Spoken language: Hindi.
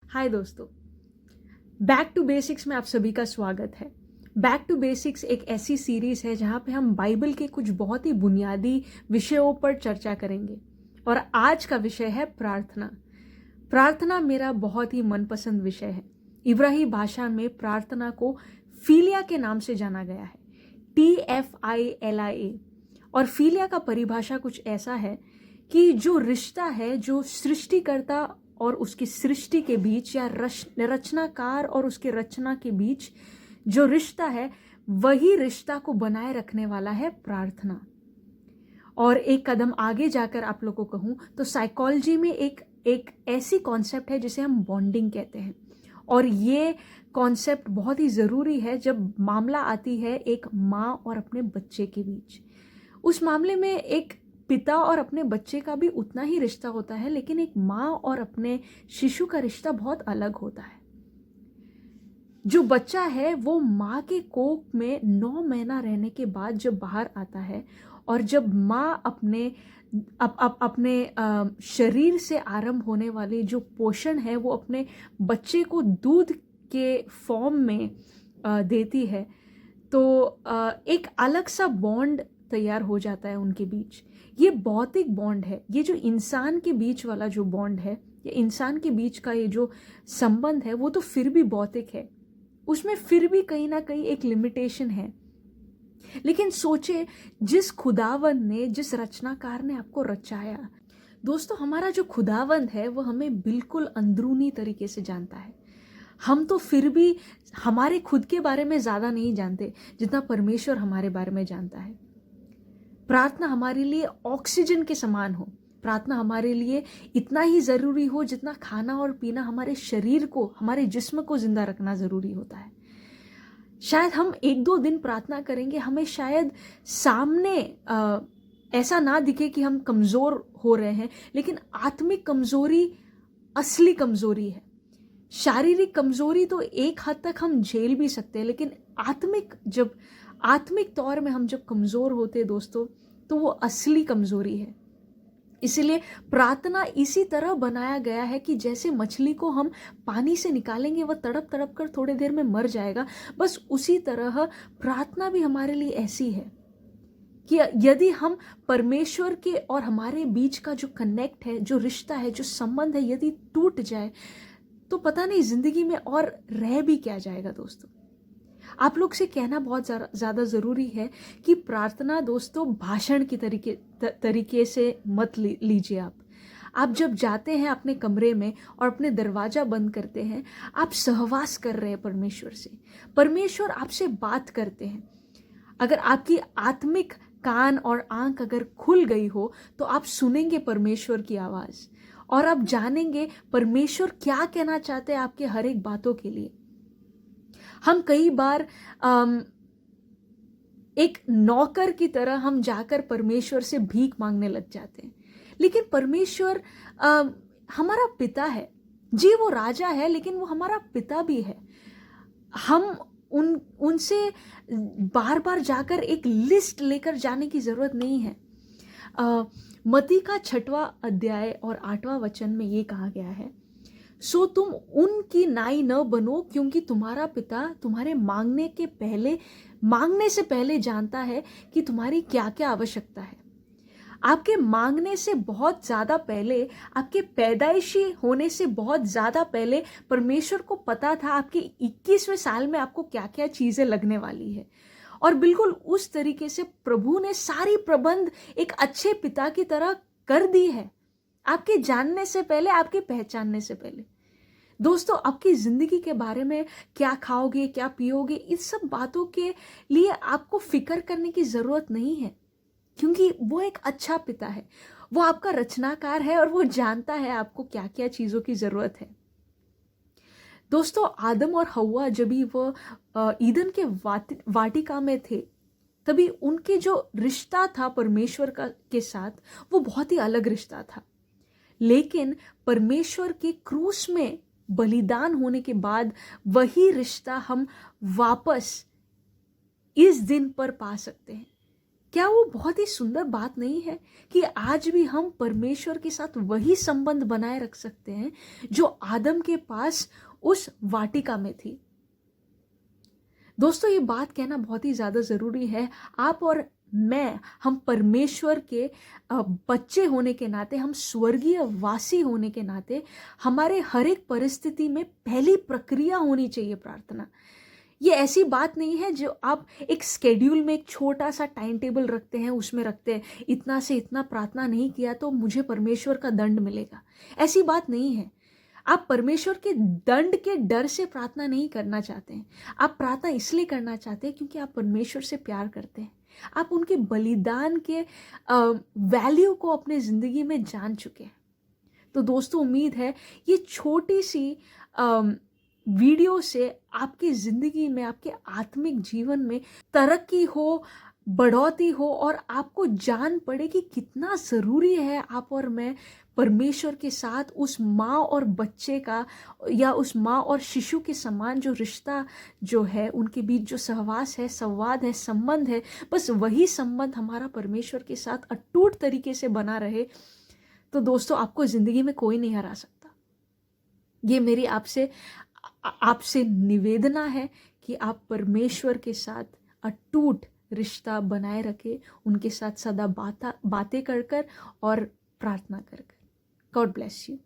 हाय दोस्तों, बैक टू बेसिक्स में आप सभी का स्वागत है। बैक टू बेसिक्स एक ऐसी सीरीज़ है जहाँ पे हम बाइबल के कुछ बहुत ही बुनियादी विषयों पर चर्चा करेंगे और आज का विषय है प्रार्थना। प्रार्थना मेरा बहुत ही मनपसंद विषय है। इब्राही भाषा में प्रार्थना को फिलिया के नाम से जाना गया है, TFILIA। और फिलिया का परिभाषा कुछ ऐसा है कि जो रिश्ता है जो सृष्टिकर्ता और उसकी सृष्टि के बीच या रचनाकार और उसके रचना के बीच जो रिश्ता है, वही रिश्ता को बनाए रखने वाला है प्रार्थना। और एक कदम आगे जाकर आप लोगों को कहूँ तो साइकोलॉजी में एक ऐसी कॉन्सेप्ट है जिसे हम बॉन्डिंग कहते हैं। और ये कॉन्सेप्ट बहुत ही ज़रूरी है जब मामला आती है एक माँ और अपने बच्चे के बीच। उस मामले में एक पिता और अपने बच्चे का भी उतना ही रिश्ता होता है, लेकिन एक माँ और अपने शिशु का रिश्ता बहुत अलग होता है। जो बच्चा है वो माँ के कोख में 9 महीना रहने के बाद जब बाहर आता है और जब माँ अपने शरीर से आरंभ होने वाली जो पोषण है वो अपने बच्चे को दूध के फॉर्म में देती है, तो एक अलग सा बॉन्ड तैयार हो जाता है उनके बीच। ये भौतिक बॉन्ड है, ये जो इंसान के बीच वाला जो बॉन्ड है, ये इंसान के बीच का ये जो संबंध है वो तो फिर भी भौतिक है, उसमें फिर भी कहीं ना कहीं एक लिमिटेशन है। लेकिन सोचे, जिस खुदावंद ने, जिस रचनाकार ने आपको रचाया, दोस्तों हमारा जो खुदावंद है वो हमें बिल्कुल अंदरूनी तरीके से जानता है। हम तो फिर भी हमारे खुद के बारे में ज़्यादा नहीं जानते जितना परमेश्वर हमारे बारे में जानता है। प्रार्थना हमारे लिए ऑक्सीजन के समान हो, प्रार्थना हमारे लिए इतना ही ज़रूरी हो जितना खाना और पीना हमारे शरीर को, हमारे जिस्म को जिंदा रखना ज़रूरी होता है। शायद हम 1-2 दिन प्रार्थना करेंगे, हमें शायद सामने ऐसा ना दिखे कि हम कमज़ोर हो रहे हैं, लेकिन आत्मिक कमज़ोरी असली कमज़ोरी है। शारीरिक कमज़ोरी तो एक हद तक हम झेल भी सकते हैं, लेकिन आत्मिक तौर में हम जब कमज़ोर होते हैं दोस्तों, तो वो असली कमज़ोरी है। इसीलिए प्रार्थना इसी तरह बनाया गया है कि जैसे मछली को हम पानी से निकालेंगे वह तड़प तड़प कर थोड़ी देर में मर जाएगा, बस उसी तरह प्रार्थना भी हमारे लिए ऐसी है कि यदि हम परमेश्वर के और हमारे बीच का जो कनेक्ट है, जो रिश्ता है, जो संबंध है, यदि टूट जाए तो पता नहीं जिंदगी में और रह भी क्या जाएगा। दोस्तों आप लोग से कहना बहुत ज़्यादा ज़रूरी है कि प्रार्थना दोस्तों भाषण की तरीके से मत लीजिए। आप जब जाते हैं अपने कमरे में और अपने दरवाज़ा बंद करते हैं, आप सहवास कर रहे हैं परमेश्वर से। परमेश्वर आपसे बात करते हैं। अगर आपकी आत्मिक कान और आंख अगर खुल गई हो तो आप सुनेंगे परमेश्वर की आवाज़ और आप जानेंगे परमेश्वर क्या कहना चाहते हैं आपके हर एक बातों के लिए। हम कई बार एक नौकर की तरह हम जाकर परमेश्वर से भीख मांगने लग जाते हैं, लेकिन परमेश्वर हमारा पिता है जी। वो राजा है लेकिन वो हमारा पिता भी है। हम उनसे बार बार जाकर एक लिस्ट लेकर जाने की ज़रूरत नहीं है। मत्ती का 6वां अध्याय और 8वां वचन में ये कहा गया है, सो तुम उनकी नाई न बनो, क्योंकि तुम्हारा पिता तुम्हारे मांगने से पहले जानता है कि तुम्हारी क्या क्या आवश्यकता है। आपके मांगने से बहुत ज़्यादा पहले, आपके पैदाइशी होने से बहुत ज़्यादा पहले परमेश्वर को पता था आपके 21वें साल में आपको क्या क्या चीज़ें लगने वाली है। और बिल्कुल उस तरीके से प्रभु ने सारी प्रबंध एक अच्छे पिता की तरह कर दी है, आपके जानने से पहले, आपके पहचानने से पहले। दोस्तों आपकी ज़िंदगी के बारे में, क्या खाओगे, क्या पियोगे, इस सब बातों के लिए आपको फिक्र करने की ज़रूरत नहीं है, क्योंकि वो एक अच्छा पिता है, वो आपका रचनाकार है और वो जानता है आपको क्या क्या चीज़ों की ज़रूरत है। दोस्तों आदम और हव्वा जब भी वो ईदन के वाटिका में थे, तभी उनके जो रिश्ता था परमेश्वर के साथ, वो बहुत ही अलग रिश्ता था। लेकिन परमेश्वर के क्रूस में बलिदान होने के बाद वही रिश्ता हम वापस इस दिन पर पा सकते हैं। क्या वो बहुत ही सुंदर बात नहीं है कि आज भी हम परमेश्वर के साथ वही संबंध बनाए रख सकते हैं जो आदम के पास उस वाटिका में थी। दोस्तों, ये बात कहना बहुत ही ज़्यादा ज़रूरी है। आप और मैं, हम परमेश्वर के बच्चे होने के नाते, हम स्वर्गीय वासी होने के नाते, हमारे हर एक परिस्थिति में पहली प्रक्रिया होनी चाहिए प्रार्थना। ये ऐसी बात नहीं है जो आप एक स्केड्यूल में एक छोटा सा टाइम टेबल रखते हैं, उसमें रखते हैं इतना से इतना प्रार्थना नहीं किया तो मुझे परमेश्वर का दंड मिलेगा। ऐसी बात नहीं है। आप परमेश्वर के दंड के डर से प्रार्थना नहीं करना चाहते हैं। आप प्रार्थना इसलिए करना चाहते हैं क्योंकि आप परमेश्वर से प्यार करते हैं। आप उनके बलिदान के वैल्यू को अपने ज़िंदगी में जान चुके हैं। तो दोस्तों, उम्मीद है ये छोटी सी वीडियो से आपकी ज़िंदगी में, आपके आत्मिक जीवन में तरक्की हो, बढ़ोतरी हो और आपको जान पड़े कि कितना ज़रूरी है आप और मैं परमेश्वर के साथ उस माँ और बच्चे का, या उस माँ और शिशु के समान जो रिश्ता जो है, उनके बीच जो सहवास है, संवाद है, संबंध है, बस वही संबंध हमारा परमेश्वर के साथ अटूट तरीके से बना रहे। तो दोस्तों, आपको ज़िंदगी में कोई नहीं हरा सकता। ये मेरी आपसे निवेदना है कि आप परमेश्वर के साथ अटूट रिश्ता बनाए रखें, उनके साथ सदा बातें कर कर और प्रार्थना कर कर। God bless you.